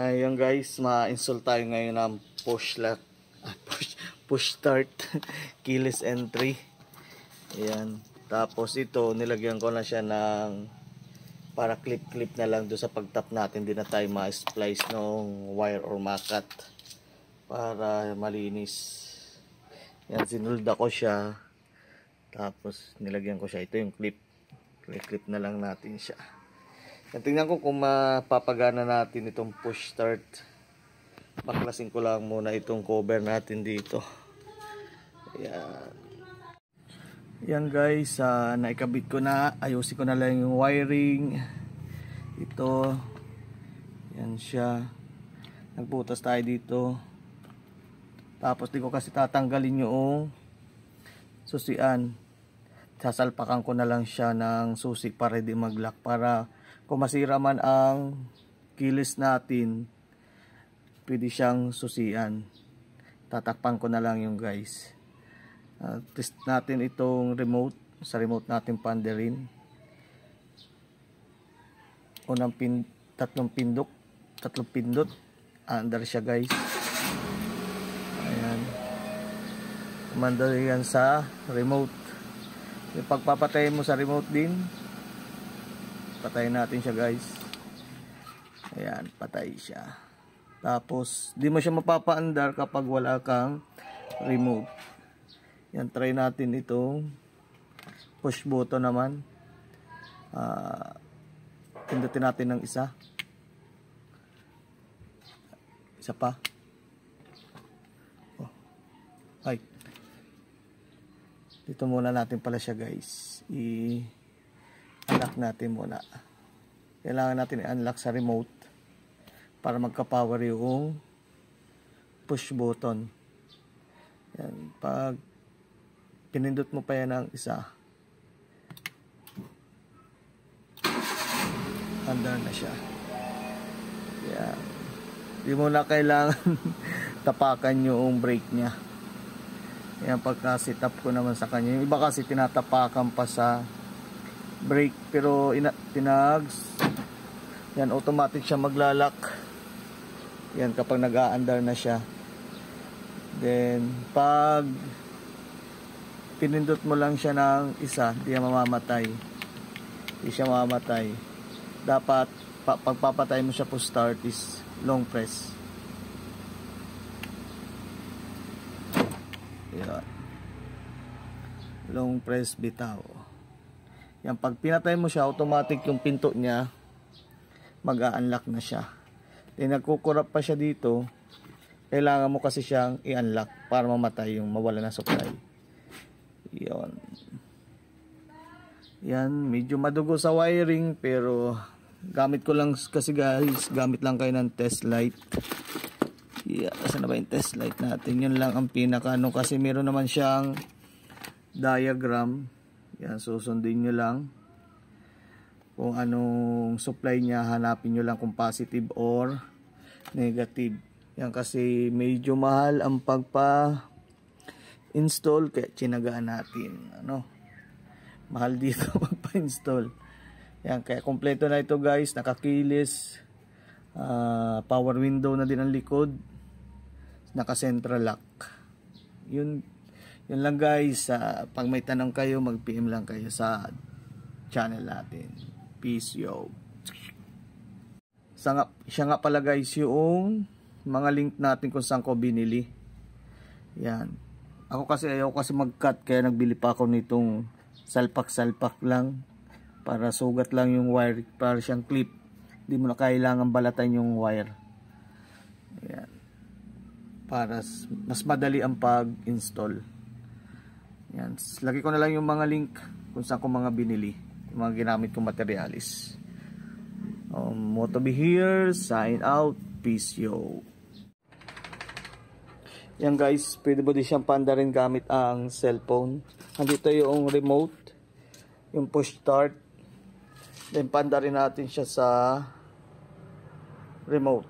Ayan guys, ma-install tayo ngayon ng push lock, push start keyless entry. Ayan. Tapos ito, nilagyan ko na siya ng para clip na lang doon sa pagtap natin. Hindi na tayo ma-splice ng wire or makat para malinis. Yan, sinulda ko siya. Tapos nilagyan ko siya. Ito yung clip na lang natin siya. Yan, tingnan ko kung mapapagana natin itong push start. Baklasin ko lang muna itong cover natin dito. Ayan. Yan guys, naikabit ko na. Ayusin ko na lang yung wiring. Ito. Yan siya. Nagbutas tayo dito. Tapos di ko kasi tatanggalin yung susian. Sasalpakan ko na lang siya ng susi para di mag-lock. Para kung masira man ang keyless natin, pwede siyang susian. Tatakpan ko na lang yung guys. Test natin itong remote. Sa remote natin panderin. Unang tatlong pindot. Under siya guys. Ayan. Mandar yan sa remote. Yung pagpapatay mo sa remote din, patayin natin siya guys. Ayan, patay siya. Tapos di mo siya mapapaandar kapag wala kang remote. Yan, try natin itong push button naman. Pindutin natin ng isa. Isa pa. Oh. Ay. Dito muna natin pala siya guys. I-unlock natin muna. Kailangan natin i-unlock sa remote para magka-power yung push button. Yan, pag pinindot mo pa yan ng isa, under na siya. Yan. Di mo na kailangan tapakan yung brake niya. Yan, pagka-set up ko naman sa kanya. Yung iba kasi tinatapakan pa sa brake. Pero yan, automatic siya maglalak. Yan, kapag nag-a-under na siya. Then, pag pinindot mo lang siya ng isa, hindi siya mamamatay. Hindi siya mamamatay. Dapat, pagpapatay mo siya po start is long press. Yan. Long press bitaw. Yan, pag pinatay mo siya, automatic yung pinto niya mag-a-unlock na siya. Then nagkukurap pa siya dito. Kailangan mo kasi siyang i-unlock para mamatay yung mawala na supply. Yan. Yan, medyo madugo sa wiring pero gamit ko lang kasi guys, gamit lang kayo ng test light. Yeah, saan na ba yung test light natin? Yun lang ang pinaka ano, kasi meron naman siyang diagram. Yan, susundin nyo lang kung anong supply niya, hanapin nyo lang kung positive or negative. Yan, kasi medyo mahal ang pagpa-install, kaya tsinagaan natin. Mahal dito magpa-install. Yan, kaya kompleto na ito guys, naka-keyless, power window na din ang likod, naka-central lock. Yun lang guys. Pag may tanong kayo, mag-PM lang kayo sa channel natin. Peace yo. Siya nga pala guys yung mga link natin kung saan ko binili. Yan. Ako kasi ayaw kasi mag-cut, kaya nagbili pa ako nitong salpak lang para sugat lang yung wire, para siyang clip. Hindi mo na kailangan balatan yung wire. Yan. Para mas madali ang pag-install. Yan. Lagi ko na lang yung mga link kung saan ko mga binili, yung mga ginamit kong materialis. Moto be here, sign out, peace yo. Yan guys, pwede mo din siyang pandarin gamit ang cellphone. Andito yung remote, yung push start. Then pandarin natin siya sa remote.